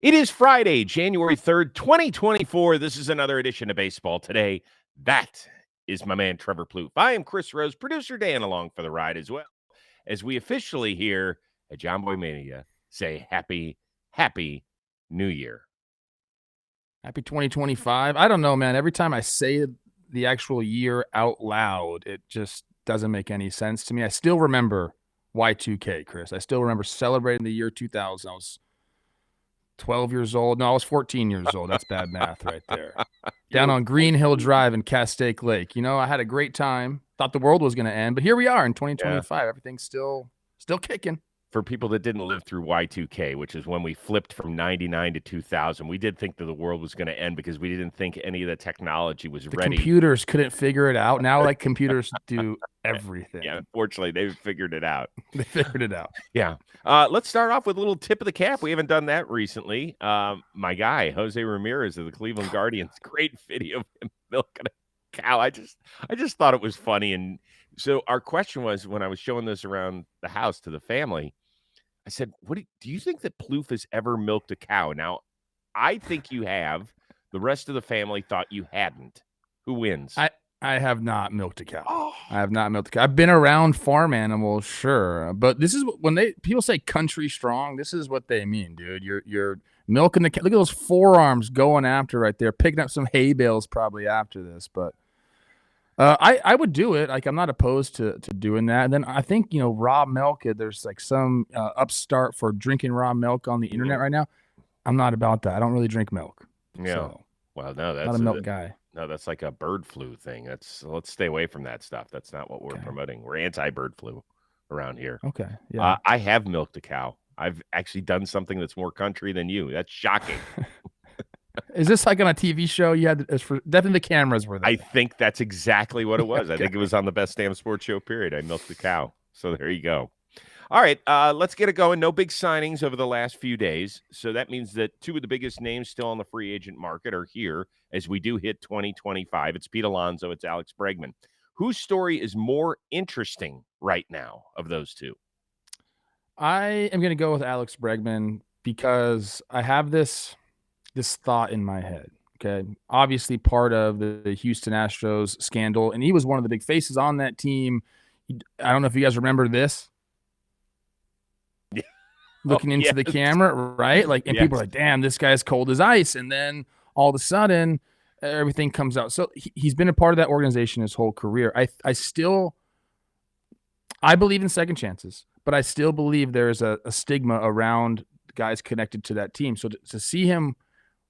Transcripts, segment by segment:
It is Friday, January 3rd, 2024. This is another edition of Baseball Today. That is my man, Trevor Plouffe. I am Chris Rose, producer Dan along for the ride as well, as we officially here at John Boy Mania say happy New Year. Happy 2025. I don't know, man. Every time I say the actual year out loud, it just doesn't make any sense to me. I still remember Y2K, Chris. I still remember celebrating the year 2000. I was 12 years old. No, I was 14 years old. That's bad math right there. Down on Green Hill Drive in Castaic Lake. You know, I had a great time. Thought the world was going to end, but here we are in 2025. Yeah. Everything's still kicking. For people that didn't live through Y2K, which is when we flipped from 99 to 2000, we did think that the world was going to end because we didn't think any of the technology was ready. Computers couldn't figure it out. Now, like, computers do everything. Yeah, unfortunately, they've figured it out. They figured it out. Yeah. Let's start off with a little tip of the cap. We haven't done that recently. My guy, Jose Ramirez of the Cleveland Guardians, great video of him milking a cow. I just thought it was funny. And so our question was, when I was showing this around the house to the family, I said, "What do you think that Plouffe has ever milked a cow?" Now, I think you have. The rest of the family thought you hadn't. Who wins? I have not milked a cow. Oh. I have not milked a cow. I've been around farm animals, sure, but this is when people say country strong. This is what they mean, dude. You're milking the cow. Look at those forearms going after right there, picking up some hay bales probably after this, but. I would do it. Like, I'm not opposed to doing that. And then I think, raw milk, there's like some upstart for drinking raw milk on the internet right now. I'm not about that. I don't really drink milk. Yeah. So, well, no, that's not a milk guy. No, that's like a bird flu thing. Let's stay away from that stuff. That's not what we're promoting. We're anti-bird flu around here. Okay. Yeah. I have milked a cow. I've actually done something that's more country than you. That's shocking. Is this like on a TV show? You had definitely the cameras were there. I think that's exactly what it was. Okay. I think it was on the Best Damn Sports Show period. I milked the cow. So there you go. All right, let's get it going. No big signings over the last few days. So that means that two of the biggest names still on the free agent market are here as we do hit 2025. It's Pete Alonso. It's Alex Bregman. Whose story is more interesting right now of those two? I am going to go with Alex Bregman because I have this thought in my head. Okay. Obviously part of the Houston Astros scandal. And he was one of the big faces on that team. I don't know if you guys remember this. Yeah. Looking into the camera, right? Like, and people are like, damn, this guy's cold as ice. And then all of a sudden everything comes out. So he's been a part of that organization his whole career. I believe in second chances, but I still believe there's a stigma around guys connected to that team. So to see him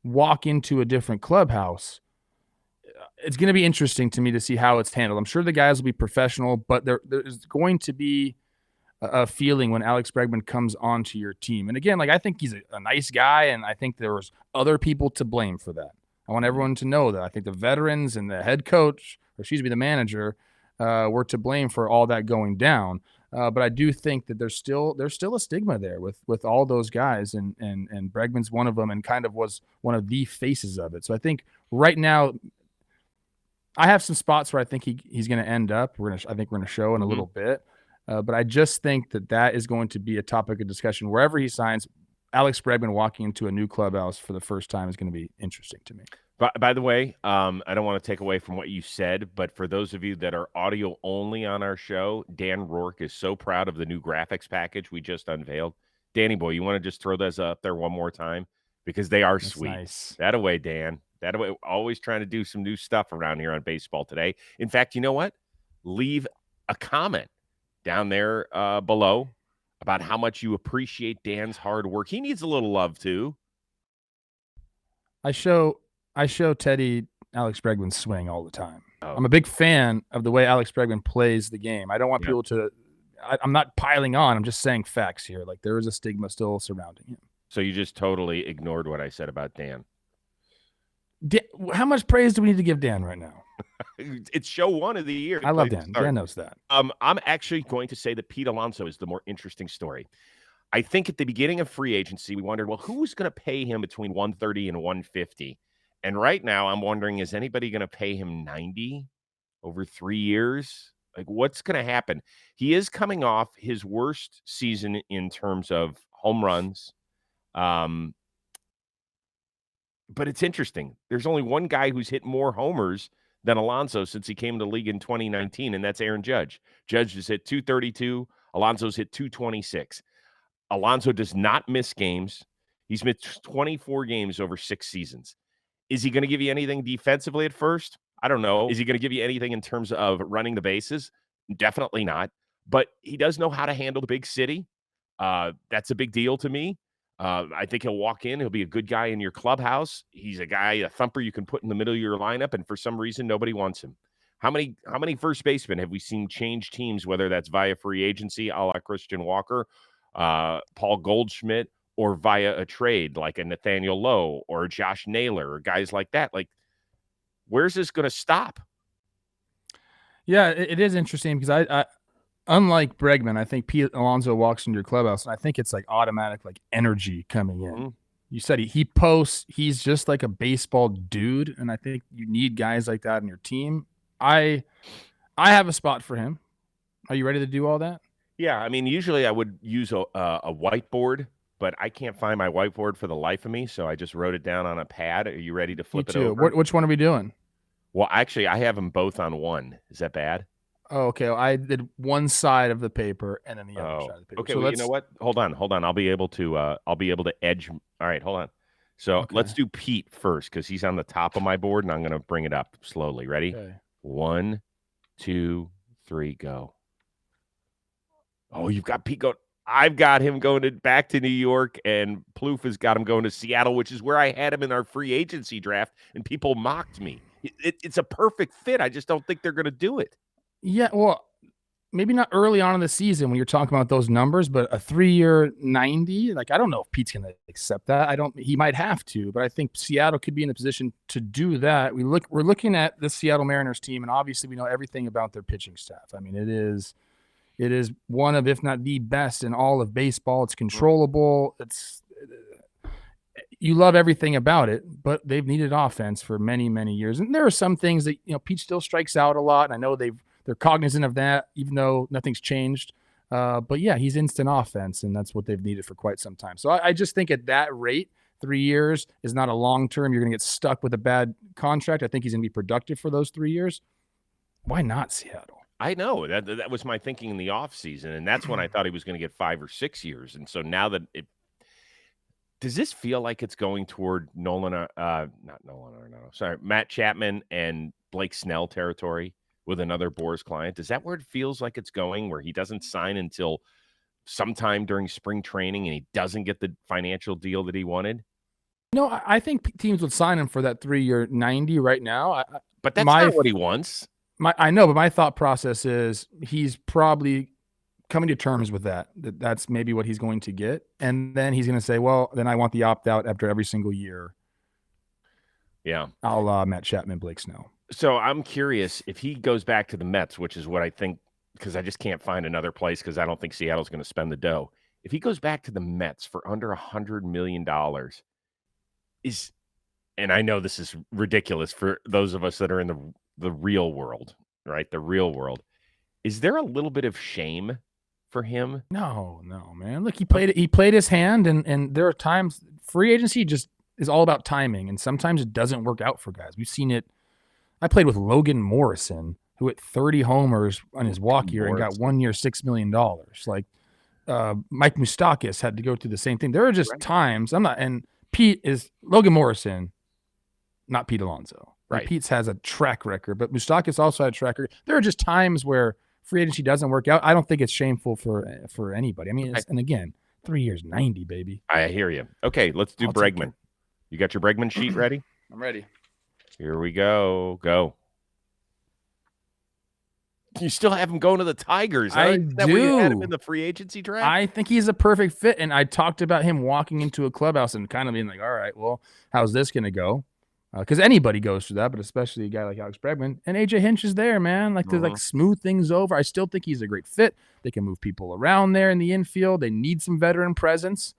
walk into a different clubhouse, it's going to be interesting to me to see how it's handled. I'm sure the guys will be professional, but there's going to be a feeling when Alex Bregman comes onto your team. And again, like, I think he's a nice guy, and I think there was other people to blame for that. I want everyone to know that. I think the veterans and the head coach, the manager, were to blame for all that going down. But I do think that there's still a stigma there with all those guys, and Bregman's one of them, and kind of was one of the faces of it. So I think right now, I have some spots where I think he's going to end up. I think we're going to show in a little bit, but I just think that is going to be a topic of discussion wherever he signs. Alex Bregman walking into a new clubhouse for the first time is going to be interesting to me. By the way, I don't want to take away from what you said, but for those of you that are audio only on our show, Dan Rourke is so proud of the new graphics package we just unveiled. Danny boy, you want to just throw those up there one more time? Because they are That's sweet. Nice. That away, Dan. That away. Always trying to do some new stuff around here on Baseball Today. In fact, you know what? Leave a comment down there below about how much you appreciate Dan's hard work. He needs a little love too. I show Teddy Alex Bregman swing all the time. Oh. I'm a big fan of the way Alex Bregman plays the game. I don't want people to – I'm not piling on. I'm just saying facts here. Like, there is a stigma still surrounding him. So you just totally ignored what I said about Dan. How much praise do we need to give Dan right now? It's show one of the year. I love Dan. Dan knows that. I'm actually going to say that Pete Alonso is the more interesting story. I think at the beginning of free agency, we wondered, well, who was going to pay him between 130 and 150? And right now, I'm wondering, is anybody going to pay him 90 over 3 years? Like, what's going to happen? He is coming off his worst season in terms of home runs. But it's interesting. There's only one guy who's hit more homers than Alonso since he came to the league in 2019, and that's Aaron Judge. Judge has hit 232. Alonso's hit 226. Alonso does not miss games. He's missed 24 games over 6 seasons. Is he going to give you anything defensively at first? I don't know. Is he going to give you anything in terms of running the bases? Definitely not. But he does know how to handle the big city. That's a big deal to me. I think he'll walk in. He'll be a good guy in your clubhouse. He's a guy, a thumper you can put in the middle of your lineup, and for some reason, nobody wants him. How many first basemen have we seen change teams, whether that's via free agency, a la Christian Walker, Paul Goldschmidt, or via a trade like a Nathaniel Lowe or a Josh Naylor or guys like that? Like, where's this going to stop? Yeah, it is interesting because I unlike Bregman, I think Pete Alonso walks into your clubhouse, and I think it's like automatic, like energy coming in. Mm-hmm. You said he posts. He's just like a baseball dude, and I think you need guys like that in your team. I have a spot for him. Are you ready to do all that? Yeah, I mean, usually I would use a whiteboard, but I can't find my whiteboard for the life of me, so I just wrote it down on a pad. Are you ready to flip it over? Which one are we doing? Well, actually, I have them both on one. Is that bad? Oh, okay. Well, I did one side of the paper and then the other side of the paper. Okay, so well, you know what? Hold on. I'll be able to edge. All right, hold on. So let's do Pete first because he's on the top of my board, and I'm going to bring it up slowly. Ready? Okay. 1, 2, 3, go. Oh, you've got Pete going. I've got him going back to New York, and Plouffe has got him going to Seattle, which is where I had him in our free agency draft, and people mocked me. It's a perfect fit. I just don't think they're going to do it. Yeah, well, maybe not early on in the season when you're talking about those numbers, but a 3-year 90, like I don't know if Pete's going to accept that. He might have to, but I think Seattle could be in a position to do that. We're looking at the Seattle Mariners team, and obviously we know everything about their pitching staff. I mean, it is one of, if not the best in all of baseball. It's controllable. You love everything about it, but they've needed offense for many, many years. And there are some things that, Pete still strikes out a lot. And I know they're cognizant of that, even though nothing's changed. But yeah, he's instant offense, and that's what they've needed for quite some time. So I just think at that rate, 3 years is not a long term. You're going to get stuck with a bad contract. I think he's going to be productive for those 3 years. Why not Seattle? I know that was my thinking in the offseason, and that's when I thought he was going to get 5 or 6 years. And so now that does this feel like it's going toward Matt Chapman and Blake Snell territory with another Boras client? Is that where it feels like it's going, where he doesn't sign until sometime during spring training and he doesn't get the financial deal that he wanted? No, I think teams would sign him for that 3-year 90 right now. But that's not what he wants. I know, but my thought process is he's probably coming to terms with that. That's maybe what he's going to get. And then he's going to say, well, then I want the opt-out after every single year. Yeah. A la Matt Chapman, Blake Snell. So I'm curious if he goes back to the Mets, which is what I think, because I just can't find another place because I don't think Seattle's going to spend the dough. If he goes back to the Mets for under $100 million, and I know this is ridiculous for those of us that are in the real world, right? The real world. Is there a little bit of shame for him? No, man. Look, he played his hand, and there are times free agency just is all about timing, and sometimes it doesn't work out for guys. We've seen it. I played with Logan Morrison, who hit 30 homers on his walk year and got 1 year, $6 million. Like Mike Moustakas had to go through the same thing. There are just times and Pete is Logan Morrison, not Pete Alonso. Right. Pete has a track record, but Moustakas also had a track record. There are just times where free agency doesn't work out. I don't think it's shameful for anybody. I mean, and again, 3 years, 90, baby. I hear you. Okay, let's do Bregman. You got your Bregman sheet ready? I'm ready. Here we go. Go. You still have him going to the Tigers. Huh? I do. Where you had him in the free agency draft? I think he's a perfect fit, and I talked about him walking into a clubhouse and kind of being like, all right, well, how's this going to go? Because anybody goes through that, but especially a guy like Alex Bregman. And AJ Hinch is there, man. Like to smooth things over. I still think he's a great fit. They can move people around there in the infield. They need some veteran presence.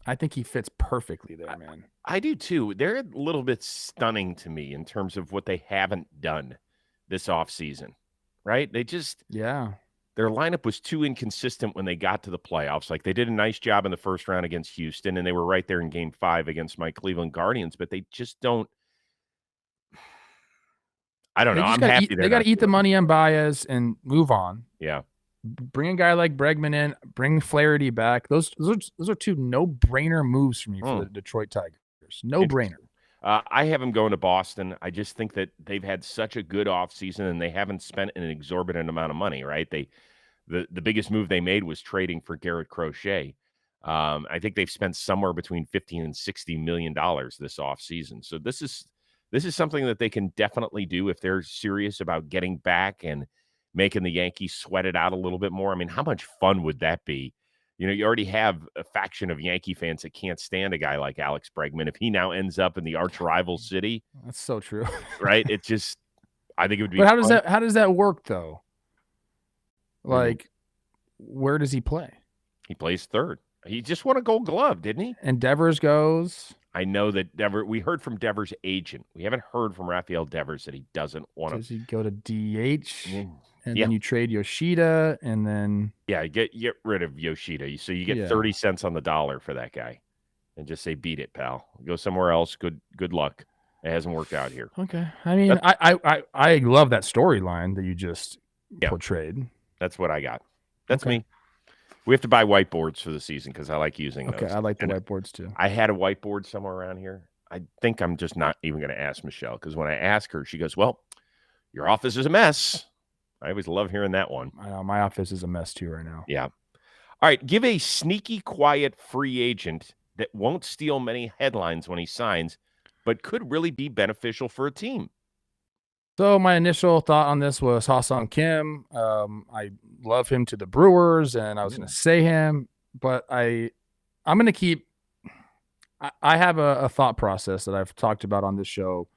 I think he fits perfectly there, man. I do too. They're a little bit stunning to me in terms of what they haven't done this offseason, right? They just their lineup was too inconsistent when they got to the playoffs. Like, they did a nice job in the first round against Houston, and they were right there in Game 5 against my Cleveland Guardians, but they just don't. I don't They know. just I'm got to happy eat. they're They got not to eat the doing it. money on Baez and move on. Yeah. Bring a guy like Bregman in. Bring Flaherty back. Those are two no-brainer moves for me for the Detroit Tigers. No-brainer. I have them going to Boston. I just think that they've had such a good offseason, and they haven't spent an exorbitant amount of money, right? The biggest move they made was trading for Garrett Crochet. I think they've spent somewhere between $15 and $60 million this offseason. So this is something that they can definitely do if they're serious about getting back and making the Yankees sweat it out a little bit more. I mean, how much fun would that be? You know, you already have a faction of Yankee fans that can't stand a guy like Alex Bregman. If he now ends up in the arch rival city, That's so true. right? It just, I think it would be. But fun. how does that work though? What do you mean? Like, where does he play? He plays third. He just won a Gold Glove, didn't he? And Devers goes. I know that we heard from Devers' agent. We haven't heard from Rafael Devers that he doesn't want to. Does he go to DH? And Yeah. then you trade Yoshida, and then get rid of Yoshida. So you get 30 cents on the dollar for that guy, and just say, "Beat it, pal. Go somewhere else. Good luck. It hasn't worked out here." Okay. I mean, I love that storyline that you just portrayed. That's what I got. That's me. We have to buy whiteboards for the season because I like using those. Okay, I like the whiteboards too. I had a whiteboard somewhere around here. I think I'm just not even going to ask Michelle, because when I ask her, she goes, "Well, your office is a mess." I always love hearing that one. I know, my office is a mess too right now. Yeah. All right. Give a sneaky, quiet free agent that won't steal many headlines when he signs, but could really be beneficial for a team. So my initial thought on this was Ha-Seong Kim. I love him to the Brewers, and I was going to say him, but I'm going to keep. I have a thought process that I've talked about on this show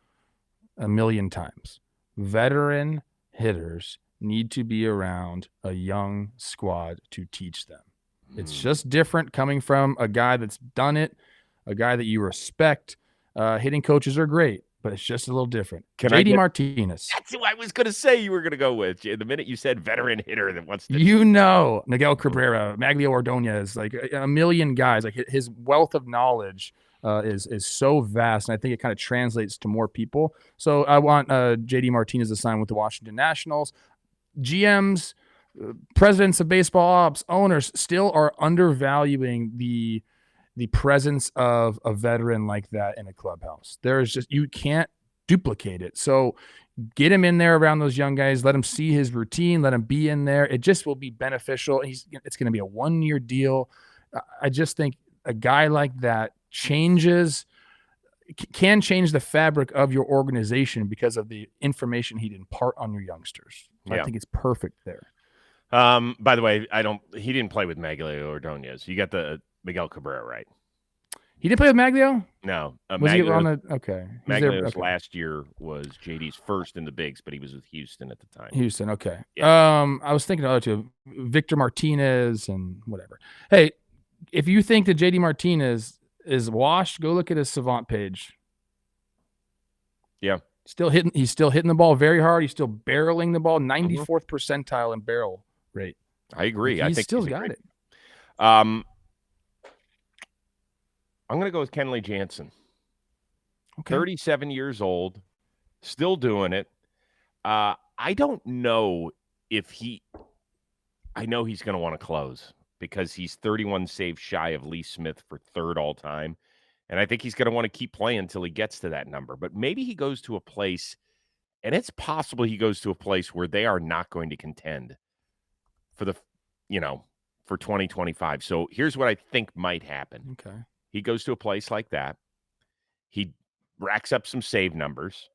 a million times. Veteran hitters need to be around a young squad to teach them. It's just different coming from a guy that's done it, a guy that you respect. Hitting coaches are great, but it's just a little different. JD Martinez. That's who I was going to say you were going to go with. The minute you said veteran hitter that wants to. Miguel Cabrera, Maglio Ordonez, like a million guys. Like his wealth of knowledge is so vast, and I think it kind of translates to more people. So I want JD Martinez to sign with the Washington Nationals. GMs, presidents of baseball ops, owners still are undervaluing the presence of a veteran like that in a clubhouse. There's just, you can't duplicate it. So get him in there around those young guys. Let him see his routine. Let him be in there. It just will be beneficial. It's going to be a 1-year deal. I just think a guy like that can change the fabric of your organization because of the information he'd impart on your youngsters. I think it's perfect there. By the way, he didn't play with Maglio Ordonez. You got the Miguel Cabrera right. He didn't play with Maglio? No. Was he on the okay. Maglio's last year was JD's first in the bigs, but he was with Houston at the time. Houston, okay. Yeah. I was thinking of other two, Victor Martinez and whatever. Hey, if you think that JD Martinez is washed, go look at his Savant page. Yeah. He's still hitting the ball very hard. He's still barreling the ball, 94th percentile in barrel rate. I agree. I think he's got it. I'm going to go with Kenley Jansen. Okay. 37 years old, still doing it. I don't know if I know he's going to want to close because he's 31 saves shy of Lee Smith for third all time. And I think he's going to want to keep playing until he gets to that number. But maybe he goes to a place, and it's possible he goes to a place where they are not going to contend for for 2025. So here's what I think might happen. Okay. He goes to a place like that. He racks up some save numbers,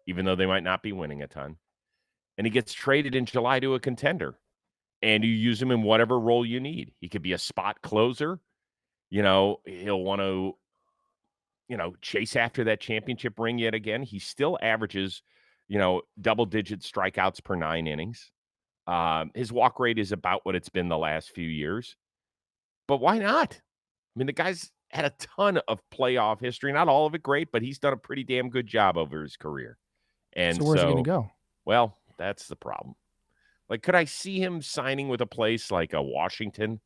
even though they might not be winning a ton. And he gets traded in July to a contender. And you use him in whatever role you need. He could be a spot closer. He'll want to, chase after that championship ring yet again. He still averages, double-digit strikeouts per 9 innings. His walk rate is about what it's been the last few years. But why not? I mean, the guy's had a ton of playoff history. Not all of it great, but he's done a pretty damn good job over his career. And so where's he going to go? Well, that's the problem. Like, could I see him signing with a place like a Washington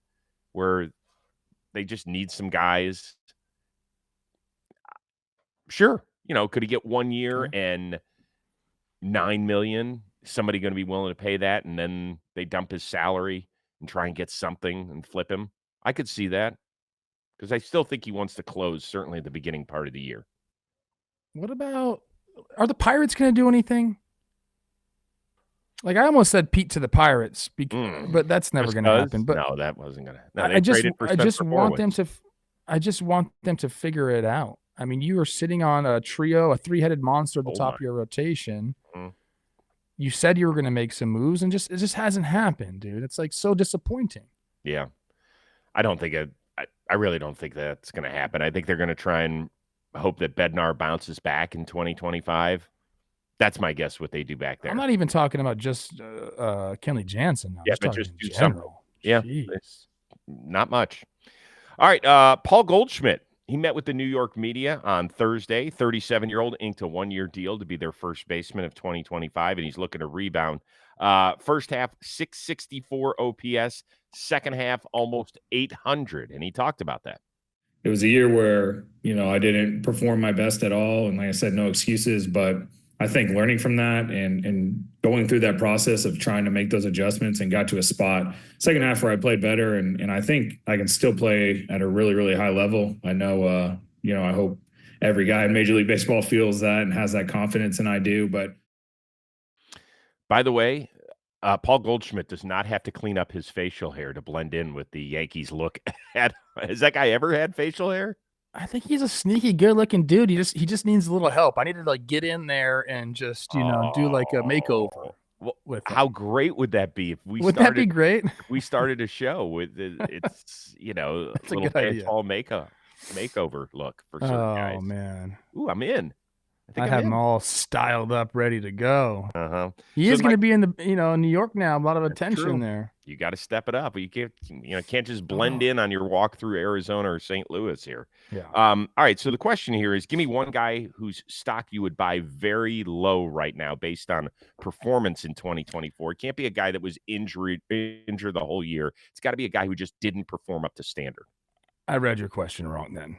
where they just need some guys? Sure. Could he get 1 year Okay. and $9 million? Somebody gonna be willing to pay that, and then they dump his salary and try and get something and flip him? I could see that because I still think he wants to close certainly at the beginning part of the year. What about, are the Pirates going to do anything? Like, I almost said Pete to the Pirates, but that's never Just going to 'cause? happen. But No, that wasn't gonna no, I they just traded for I just Spencer want them Horwitz. to I just want them to figure it out. I mean, you are sitting on a trio, a three-headed monster at the Oh top my. of your rotation. Mm. You said you were going to make some moves, and it just hasn't happened, dude. It's like so disappointing. Yeah. I don't think I really don't think that's gonna happen. I think they're gonna try and hope that Bednar bounces back in 2025. That's my guess what they do back I'm there. not even talking about just Kenley Jansen now. I'm Yeah, just but talking just in do something. general. Yeah. Jeez. Not much. All right, Paul Goldschmidt. He met with the New York media on Thursday. 37-year-old inked a one-year deal to be their first baseman of 2025, and he's looking to rebound. First half, 664 OPS. Second half, almost 800, and he talked about that. It was a year where, I didn't perform my best at all. And like I said, no excuses, but I think learning from that and going through that process of trying to make those adjustments and got to a spot second half where I played better. And I think I can still play at a really, really high level. I know, I hope every guy in Major League Baseball feels that and has that confidence, and I do. But By the way, Paul Goldschmidt does not have to clean up his facial hair to blend in with the Yankees look. Has that guy ever had facial hair? I think he's a sneaky, good-looking dude. He just needs a little help. I need to like get in there and just do like a makeover Well, with him. how great would that be if we Would started? that be great? If we started a show with it's That's a little good idea. baseball makeover look for certain guys. Oh man, Ooh, I'm in. I think I I'm have in. him all styled up, ready to go. Uh-huh. He So is going to be in the New York now. A lot of attention true. there. You got to step it up. You can't just blend Oh. in on your walk through Arizona or St. Louis here. Yeah. All right. So the question here is, give me one guy whose stock you would buy very low right now based on performance in 2024. It can't be a guy that was injured the whole year. It's got to be a guy who just didn't perform up to standard. I read your question wrong then,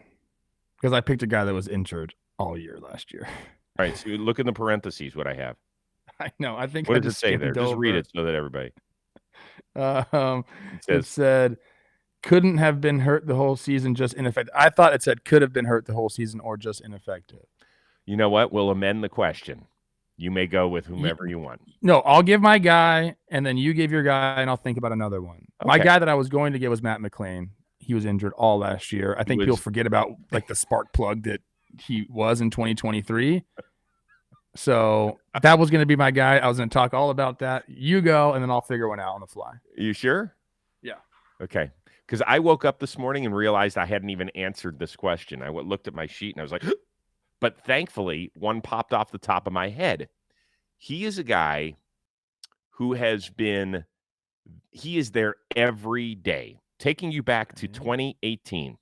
because I picked a guy that was injured all year last year. All right. So look in the parentheses what I have. I know. I think What I does it just say there? skimmed Just read over. it so that everybody. It says- said couldn't have been hurt the whole season, just ineffective. I thought it said could have been hurt the whole season or just ineffective. You know what? We'll amend the question. You may go with whomever you want. No, I'll give my guy, and then you give your guy, and I'll think about another one. My Okay. guy that I was going to get was Matt McClain. He was injured all last year. I think people forget about like the spark plug that he was in 2023. So that was going to be my guy. I was going to talk all about that. You go, and then I'll figure one out on the fly. You sure? Yeah. Okay. Because I woke up this morning and realized I hadn't even answered this question. I looked at my sheet and I was like, but thankfully, one popped off the top of my head. He is a guy who he is there every day, taking you back to 2018.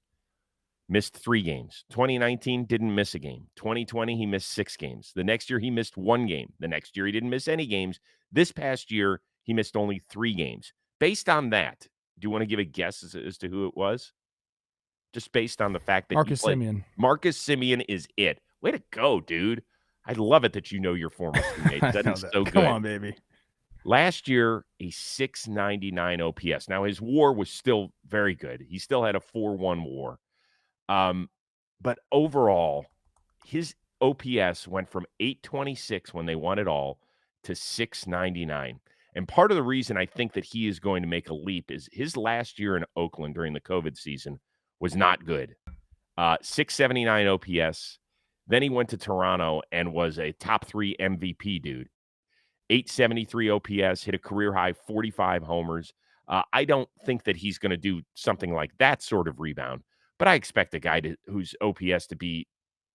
Missed 3 games. 2019 didn't miss a game. 2020 he missed 6 games. The next year he missed 1 game. The next year he didn't miss any games. This past year he missed only 3 games. Based on that, do you want to give a guess as to who it was? Just based on the fact that Marcus Semien. Marcus Semien is it. Way to go, dude. I love it that you know your former teammates. That is so good. Come on, baby. Last year, a 699 OPS. Now, his WAR was still very good. He still had a 4.1 WAR. But overall, his OPS went from 826 when they won it all to 699. And part of the reason I think that he is going to make a leap is his last year in Oakland during the COVID season was not good. 679 OPS. Then he went to Toronto and was a top 3 MVP dude. 873 OPS, hit a career high 45 homers. I don't think that he's going to do something like that sort of rebound, but I expect a guy whose OPS to be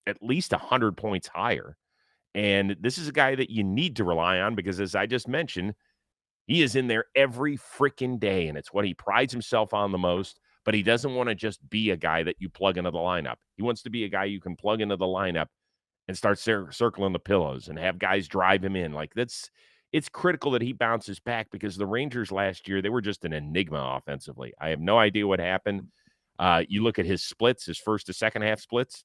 at least 100 points higher. And this is a guy that you need to rely on because, as I just mentioned, he is in there every freaking day, and it's what he prides himself on the most. But he doesn't want to just be a guy that you plug into the lineup. He wants to be a guy you can plug into the lineup and start circling the pillows and have guys drive him in. Like it's critical that he bounces back because the Rangers last year, they were just an enigma offensively. I have no idea what happened. You look at his splits, his first to second half splits.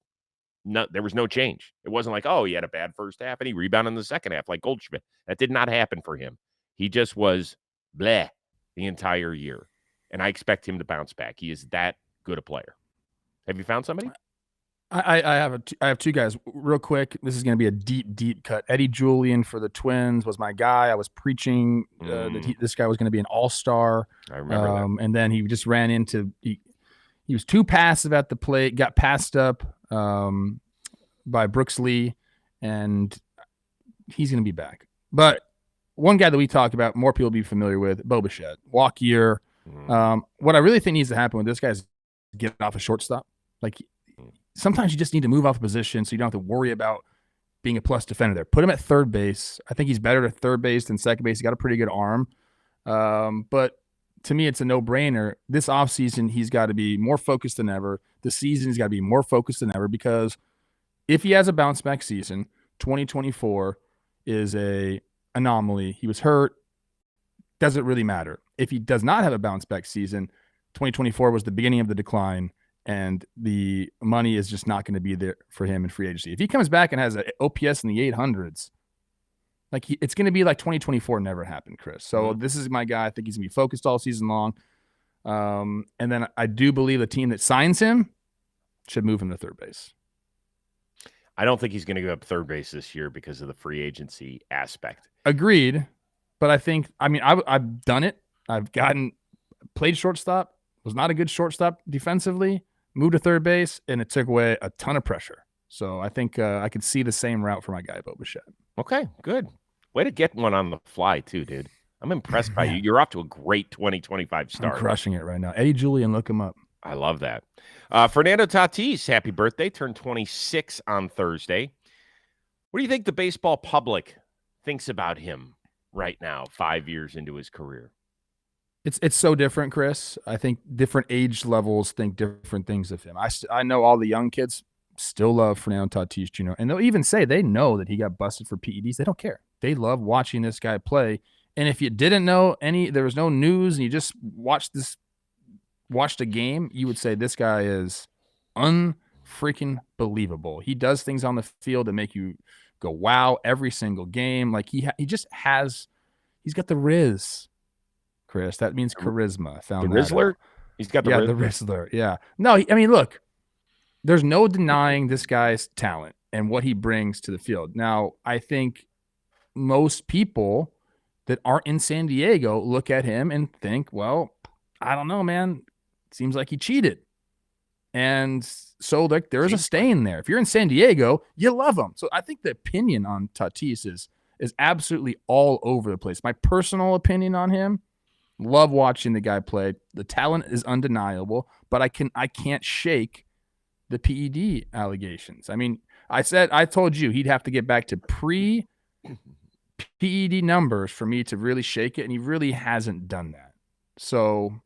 No, there was no change. It wasn't like, oh, he had a bad first half and he rebounded in the second half like Goldschmidt. That did not happen for him. He just was bleh the entire year. And I expect him to bounce back. He is that good a player. Have you found somebody? I have two guys real quick. This is going to be a deep cut. Eddie Julian for the Twins was my guy. I was preaching that this guy was going to be an all-star. I remember that. And then he just ran into he was too passive at the plate, got passed up by Brooks Lee, and he's going to be back. But one guy that we talk about, more people be familiar with, Bo Bichette, walk year. What I really think needs to happen with this guy is get off a shortstop. Like, sometimes you just need to move off a position so you don't have to worry about being a plus defender there. Put him at third base. I think he's better at third base than second base. He's got a pretty good arm. But to me, it's a no-brainer. This offseason, he's got to be more focused than ever. The season, he's got to be more focused than ever because if he has a bounce-back season, 2024 is a anomaly. He was hurt. Doesn't really matter. If he does not have a bounce-back season, 2024 was the beginning of the decline, and the money is just not going to be there for him in free agency. If he comes back and has an OPS in the 800s, like it's going to be like 2024 never happened, Chris. So this is my guy. I think he's going to be focused all season long. And then I do believe the team that signs him should move him to third base. I don't think he's going to go up third base this year because of the free agency aspect. Agreed. But I've done it. I've played shortstop, was not a good shortstop defensively, moved to third base, and it took away a ton of pressure. So I think I could see the same route for my guy, Bo Bichette. Okay, good. Way to get one on the fly, too, dude. I'm impressed by you. You're off to a great 2025 start. I'm crushing it right now. Eddie Julian, look him up. I love that. Fernando Tatis, happy birthday. Turned 26 on Thursday. What do you think the baseball public thinks about him right now, 5 years into his career? It's so different, Chris. I think different age levels think different things of him. I know all the young kids still love Fernando Tatis Jr. And they'll even say they know that he got busted for PEDs. They don't care. They love watching this guy play. And if you didn't know there was no news and you just watched a game, you would say this guy is unfreaking believable. He does things on the field that make you go, wow, every single game. Like he he's got the Riz, Chris. That means charisma. The Rizzler? He's got the Rizzler. The Rizzler. Yeah. No, look, there's no denying this guy's talent and what he brings to the field. Now, I think most people that aren't in San Diego look at him and think, well, I don't know, man. Seems like he cheated. And so like there's a stain there. If you're in San Diego, you love him. So I think the opinion on Tatis is absolutely all over the place. My personal opinion on him, love watching the guy play. The talent is undeniable, but I can't shake the PED allegations. I mean, I told you he'd have to get back to pre-PED numbers for me to really shake it, and he really hasn't done that. So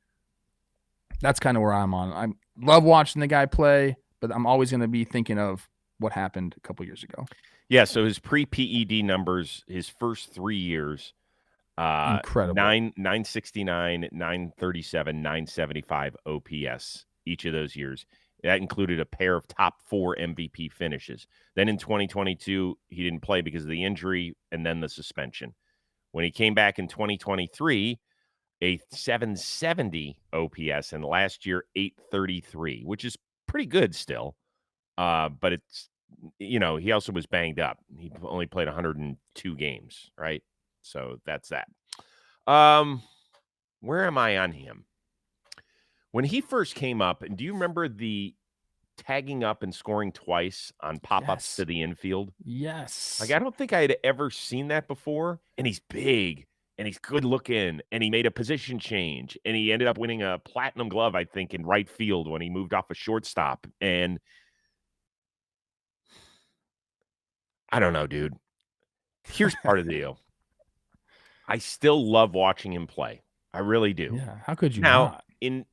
that's kind of where I'm on. I love watching the guy play, but I'm always going to be thinking of what happened a couple years ago. Yeah, so his pre-PED numbers, his first 3 years, incredible. 969, 937, 975 OPS each of those years. That included a pair of top 4 MVP finishes. Then in 2022, he didn't play because of the injury and then the suspension. When he came back in 2023, a 770 OPS, and last year 833, which is pretty good still. But it's, he also was banged up. He only played 102 games, right? So that's that. Where am I on him? When he first came up, and do you remember the tagging up and scoring twice on pop-ups to the infield? Yes. Like, I don't think I had ever seen that before. And he's big, and he's good looking, and he made a position change, and he ended up winning a platinum glove, I think, in right field when he moved off a shortstop. And I don't know, dude. Here's part of the deal. I still love watching him play. I really do. Yeah, how could you not? Now,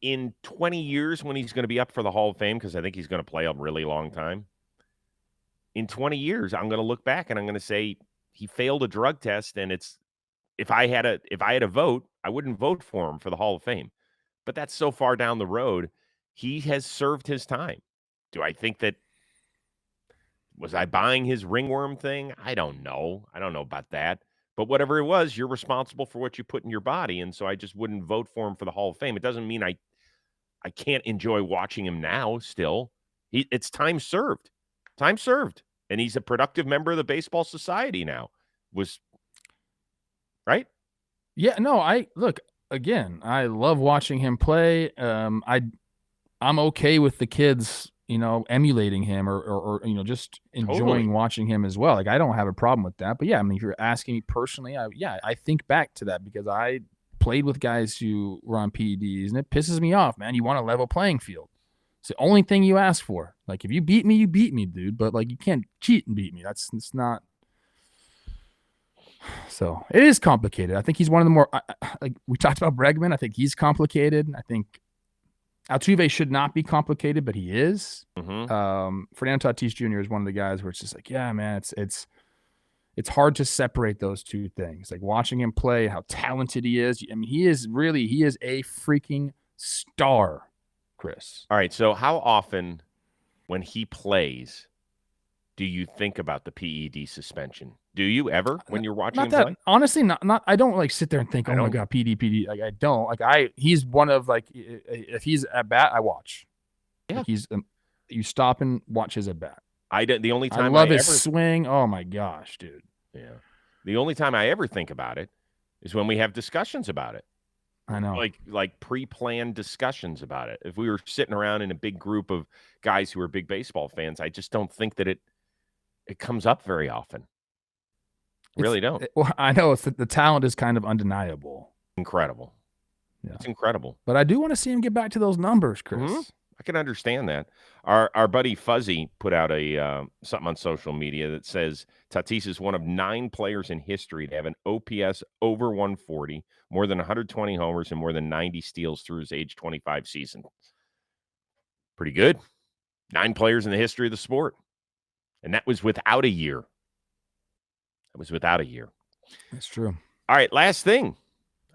in 20 years when he's going to be up for the Hall of Fame, because I think he's going to play a really long time, in 20 years, I'm going to look back and I'm going to say he failed a drug test, and it's if I had a vote, I wouldn't vote for him for the Hall of Fame. But that's so far down the road. He has served his time. Do I think that was I buying his ringworm thing? I don't know. I don't know about that. But whatever it was, you're responsible for what you put in your body. And so I just wouldn't vote for him for the Hall of Fame. It doesn't mean I can't enjoy watching him now still. It's time served. Time served. And he's a productive member of the Baseball Society now. Right? Yeah, no, I love watching him play. I'm okay with the kids, emulating him or just enjoying watching him as well. Like, I don't have a problem with that. But yeah, I mean, if you're asking me personally, I think back to that because I played with guys who were on PEDs, and it pisses me off, man. You want a level playing field. It's the only thing you ask for. Like, if you beat me, dude. But like, you can't cheat and beat me. It's not. So it is complicated. I think he's one of the more, like we talked about Bregman. I think he's complicated. I think Altuve should not be complicated, but he is. Mm-hmm. Fernando Tatis Jr. is one of the guys where it's just like, yeah, man, it's hard to separate those two things. Like watching him play, how talented he is. I mean, he is a freaking star, Chris. All right. So how often when he plays do you think about the PED suspension? Do you ever when you're watching him play? Honestly, not. I don't like sit there and think, oh my God, PD. Like I don't. Like he's one of like if he's at bat, I watch. Yeah. Like he's you stop and watch his at bat. The only time I love his swing. Oh my gosh, dude. Yeah. The only time I ever think about it is when we have discussions about it. I know. Like pre-planned discussions about it. If we were sitting around in a big group of guys who are big baseball fans, I just don't think that it comes up very often. Really don't. Well, I know the talent is kind of undeniable. Incredible. Yeah. It's incredible. But I do want to see him get back to those numbers, Chris. Mm-hmm. I can understand that. Our buddy Fuzzy put out a something on social media that says Tatis is one of 9 players in history to have an OPS over 140, more than 120 homers, and more than 90 steals through his age 25 season. Pretty good. 9 players in the history of the sport. And that was without a year. That's true. All right, last thing.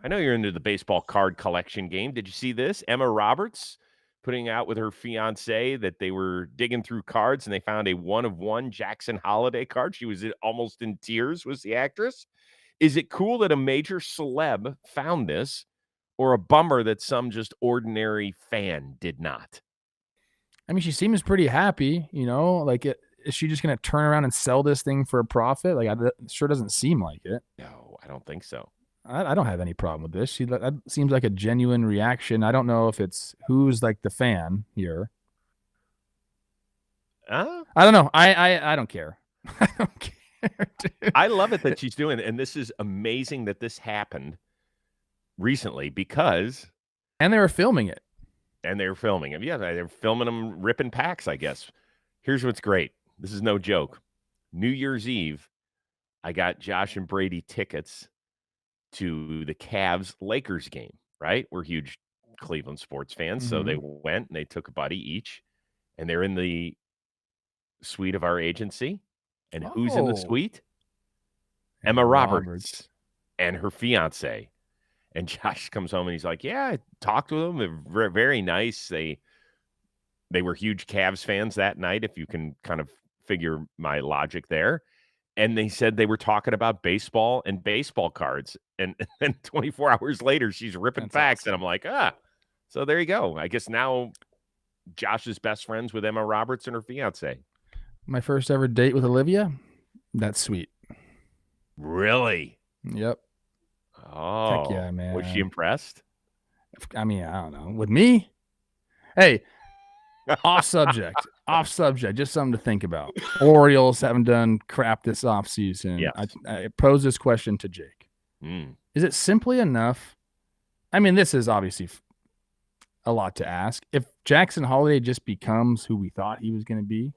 I know you're into the baseball card collection game. Did you see this? Emma Roberts putting out with her fiance that they were digging through cards and they found a 1-of-1 Jackson Holliday card. She was almost in tears, was the actress. Is it cool that a major celeb found this, or a bummer that some just ordinary fan did not? I mean, she seems pretty happy, like is she just going to turn around and sell this thing for a profit? Like, it sure doesn't seem like it. No, I don't think so. I don't have any problem with this. That seems like a genuine reaction. I don't know if it's who's like the fan here. I don't know. I don't care. I don't care, dude. I love it that she's doing it. And this is amazing that this happened recently because. And they were filming it. Yeah, they're filming them ripping packs, I guess. Here's what's great. This is no joke. New Year's Eve, I got Josh and Brady tickets to the Cavs-Lakers game, right? We're huge Cleveland sports fans, so they went and they took a buddy each, and they're in the suite of our agency. And who's in the suite? Emma Roberts and her fiance. And Josh comes home and he's like, yeah, I talked with them. They're very nice. They were huge Cavs fans that night, if you can kind of figure my logic there. And they said they were talking about baseball and baseball cards. And then 24 hours later, she's ripping facts. Awesome. And I'm like, so there you go. I guess now Josh is best friends with Emma Roberts and her fiance. My first ever date with Olivia. That's sweet. Really? Yep. Oh, heck yeah, man. Was she impressed? I mean, I don't know. With me? Hey, off subject, just something to think about. Orioles haven't done crap this offseason. Yes. I pose this question to Jake. Is it simply enough? I mean, this is obviously a lot to ask. If Jackson Holliday just becomes who we thought he was going to be,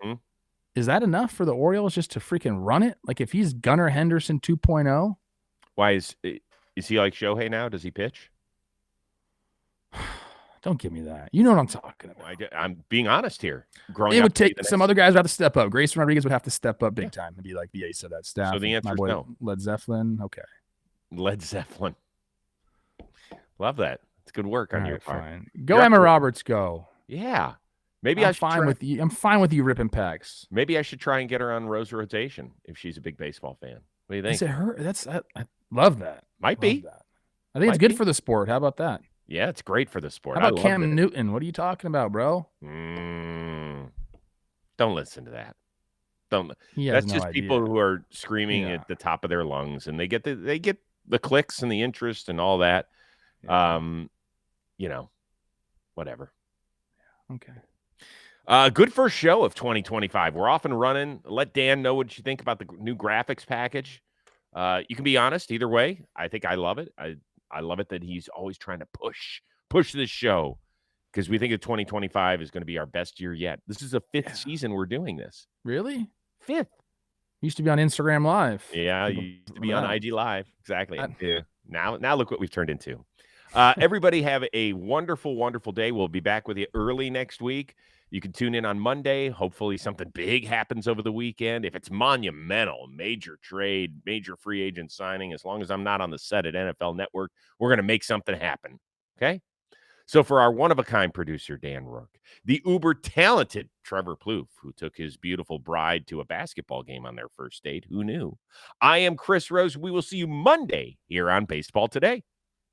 is that enough for the Orioles just to freaking run it? Like if he's Gunnar Henderson 2.0? Why is he like Shohei now? Does he pitch? Don't give me that. You know what I'm talking about. I'm being honest here. It would take some other guys would have to step up. Grayson Rodriguez would have to step up big time and be like the ace of that staff. So the answer is no. Led Zeppelin, okay. Led Zeppelin. Love that. It's good work on All your right, part. fine. Go You're Emma up for- Roberts, go. Yeah. Maybe I I'm should fine try. with you. I'm fine with you ripping packs. Maybe I should try and get her on Rose rotation if she's a big baseball fan. What do you think? Is it her? I love that. Might Love be. that. I think it's Might good be. for the sport. How about that? Yeah, it's great for the sport. How about I love Cam it. Newton? What are you talking about, bro? Don't listen to that. Don't. He has That's no just idea. people who are screaming Yeah. at the top of their lungs, and they get the clicks and the interest and all that. Yeah. Whatever. Okay. Good first show of 2025. We're off and running. Let Dan know what you think about the new graphics package. You can be honest either way. I think I love it. I love it that he's always trying to push this show because we think that 2025 is going to be our best year yet. This is the 5th season we're doing this. Really? 5th. Used to be on Instagram Live. Yeah, you used to be on IG Live. Exactly. Yeah. Now look what we've turned into. Everybody have a wonderful, wonderful day. We'll be back with you early next week. You can tune in on Monday. Hopefully something big happens over the weekend. If it's monumental, major trade, major free agent signing, as long as I'm not on the set at NFL Network, we're going to make something happen. Okay? So for our one-of-a-kind producer, Dan Rook, the uber-talented Trevor Plouffe, who took his beautiful bride to a basketball game on their first date, who knew? I am Chris Rose. We will see you Monday here on Baseball Today.